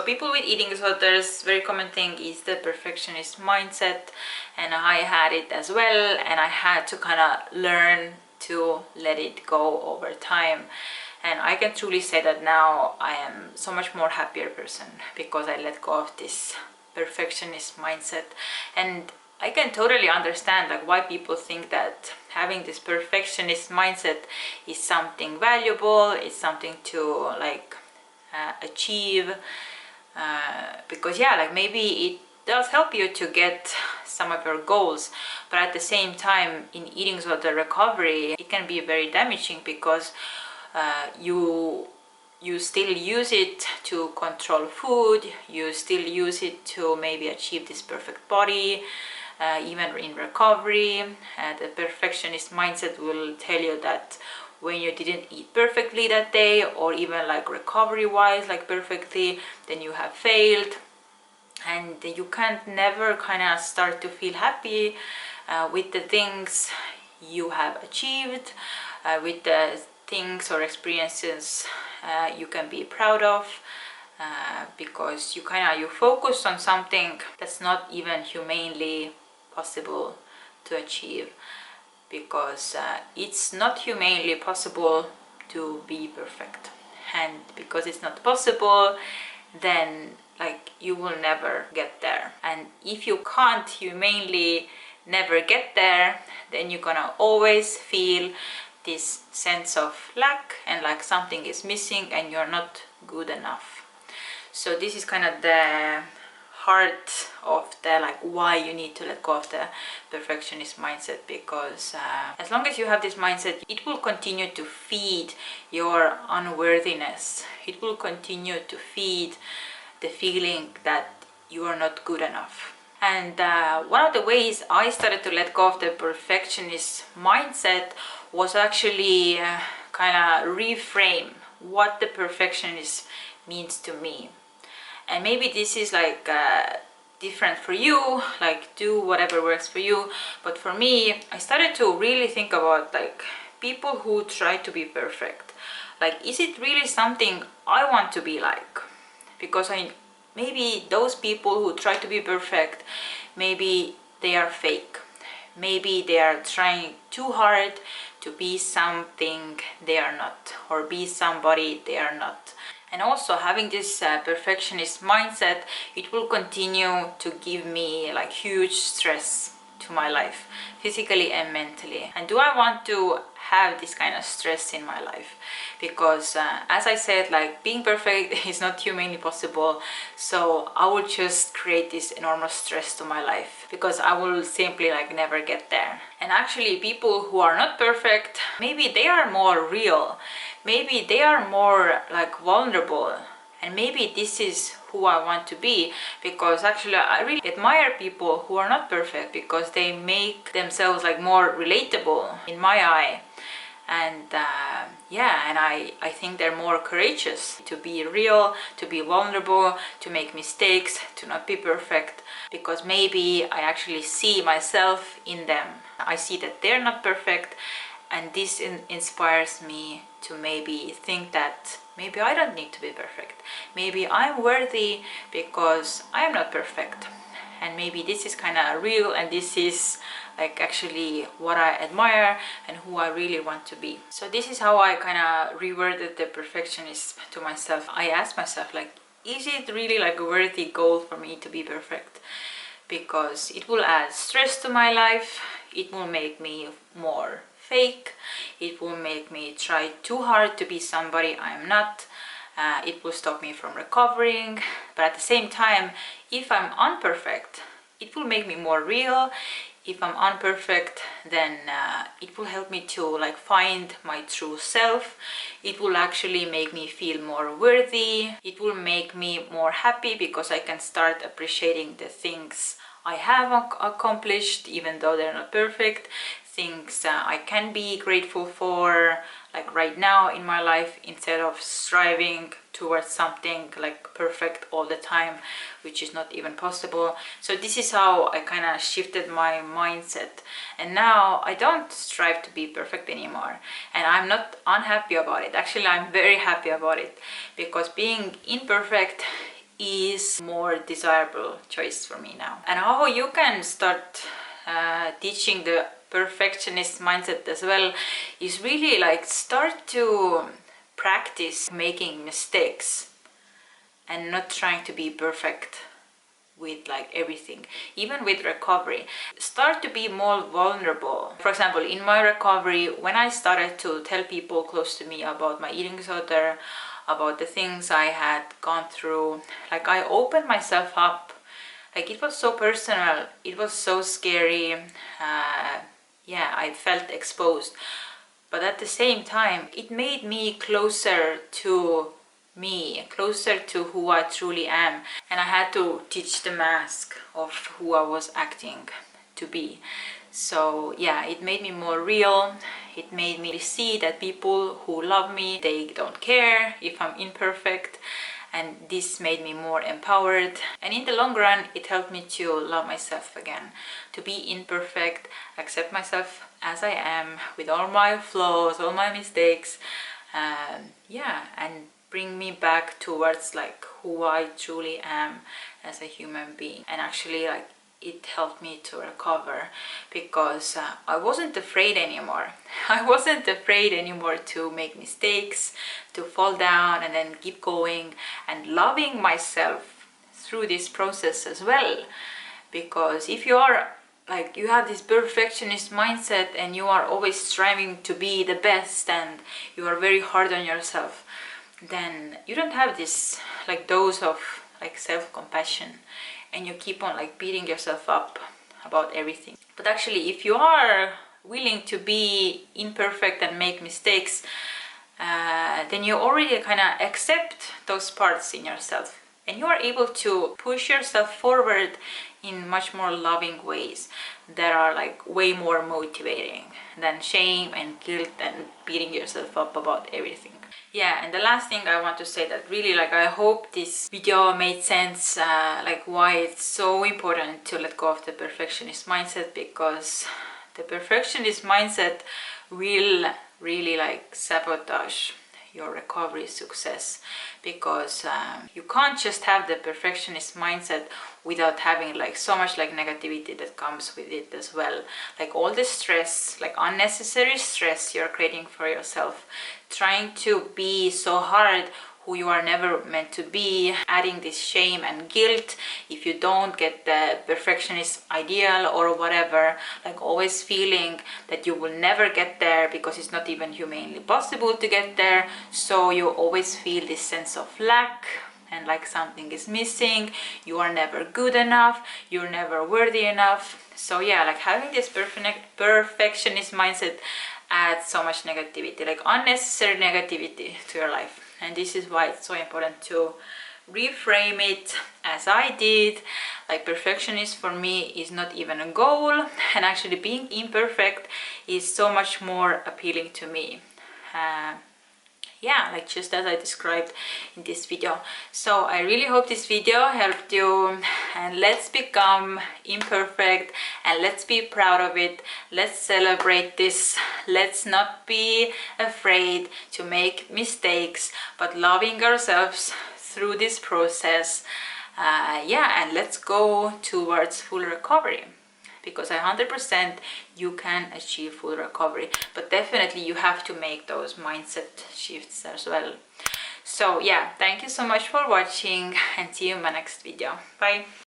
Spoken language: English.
So people with eating disorders, very common thing is the perfectionist mindset, and I had it as well, and I had to kind of learn to let it go over time. And I can truly say that now I am so much more happier person because I let go of this perfectionist mindset. And I can totally understand like why people think that having this perfectionist mindset is something valuable, it's something to like achieve, because yeah, like maybe it does help you to get some of your goals, but at the same time in eating disorder recovery it can be very damaging because you still use it to control food, you still use it to maybe achieve this perfect body. Even in recovery, the perfectionist mindset will tell you that when you didn't eat perfectly that day, or even like recovery wise like perfectly, then you have failed, and you can't never kind of start to feel happy with the things you have achieved, with the things or experiences you can be proud of, because you focus on something that's not even humanly possible to achieve, because it's not humanly possible to be perfect, and because it's not possible, then like you will never get there. And if you can't humanly never get there, then you're gonna always feel this sense of lack and like something is missing and you're not good enough. So this is kind of the heart of the like why you need to let go of the perfectionist mindset, because as long as you have this mindset, it will continue to feed your unworthiness. It will continue to feed the feeling that you are not good enough. And one of the ways I started to let go of the perfectionist mindset was actually kind of reframe what the perfectionist means to me. And maybe this is like different for you, like do whatever works for you, but for me I started to really think about like people who try to be perfect. Like, is it really something I want to be like? Because maybe those people who try to be perfect, maybe they are fake, maybe they are trying too hard to be something they are not, or be somebody they are not. And also having this perfectionist mindset, it will continue to give me like huge stress to my life, physically and mentally. And do I want to have this kind of stress in my life? Because as I said, like being perfect is not humanly possible, so I will just create this enormous stress to my life because I will simply like never get there. And actually people who are not perfect, maybe they are more real, maybe they are more like vulnerable, and maybe this is who I want to be, because actually I really admire people who are not perfect because they make themselves like more relatable in my eye. And yeah, and I think they're more courageous to be real, to be vulnerable, to make mistakes, to not be perfect, because maybe I actually see myself in them. I see that they're not perfect, and this inspires me to maybe think that maybe I don't need to be perfect. Maybe I'm worthy because I am not perfect. And maybe this is kind of real, and this is like actually what I admire and who I really want to be. So this is how I kind of reworded the perfectionist to myself. I asked myself, like, is it really like a worthy goal for me to be perfect? Because it will add stress to my life, it will make me more fake, it will make me try too hard to be somebody I'm not. It will stop me from recovering, but at the same time, if I'm imperfect, it will make me more real. If I'm imperfect, then it will help me to like find my true self. It will actually make me feel more worthy. It will make me more happy because I can start appreciating the things I have accomplished, even though they're not perfect. Things I can be grateful for, like right now in my life, instead of striving towards something like perfect all the time, which is not even possible. So this is how I kind of shifted my mindset, and now I don't strive to be perfect anymore, and I'm not unhappy about it. Actually, I'm very happy about it, because being imperfect is more desirable choice for me now. And how you can start teaching the perfectionist mindset as well is really like start to practice making mistakes and not trying to be perfect with like everything. Even with recovery, start to be more vulnerable. For example, in my recovery, when I started to tell people close to me about my eating disorder, about the things I had gone through, like I opened myself up. Like it was so personal, it was so scary. Yeah, I felt exposed, but at the same time it made me closer to me, closer to who I truly am. And I had to teach the mask of who I was acting to be. So yeah, it made me more real. It made me see that people who love me, they don't care if I'm imperfect, and this made me more empowered. And in the long run, it helped me to love myself again, to be imperfect, accept myself as I am with all my flaws, all my mistakes, yeah, and bring me back towards like who I truly am as a human being. And actually, like, it helped me to recover because I wasn't afraid anymore. I wasn't afraid anymore to make mistakes, to fall down and then keep going, and loving myself through this process as well. Because if you are like, you have this perfectionist mindset and you are always striving to be the best and you are very hard on yourself, then you don't have this like dose of like self-compassion, and you keep on like beating yourself up about everything. But actually, if you are willing to be imperfect and make mistakes, then you already kind of accept those parts in yourself, and you are able to push yourself forward in much more loving ways that are like way more motivating than shame and guilt and beating yourself up about everything. Yeah, and the last thing I want to say, that really like I hope this video made sense, like why it's so important to let go of the perfectionist mindset, because the perfectionist mindset will really like sabotage your recovery success, because you can't just have the perfectionist mindset without having like so much like negativity that comes with it as well, like all the stress, like unnecessary stress you're creating for yourself, trying to be so hard who you are never meant to be, adding this shame and guilt if you don't get the perfectionist ideal or whatever, like always feeling that you will never get there because it's not even humanly possible to get there. So you always feel this sense of lack and like something is missing, you are never good enough, you're never worthy enough. So yeah, like having this perfectionist mindset adds so much negativity, like unnecessary negativity to your life. And this is why it's so important to reframe it as I did. Like perfectionist for me is not even a goal, and actually being imperfect is so much more appealing to me. Yeah, like just as I described in this video. So I really hope this video helped you, and let's become imperfect and let's be proud of it. Let's celebrate this. Let's not be afraid to make mistakes, but loving ourselves through this process. Yeah, and let's go towards full recovery, because 100% you can achieve full recovery, but definitely you have to make those mindset shifts as well. So yeah, thank you so much for watching, and see you in my next video. Bye.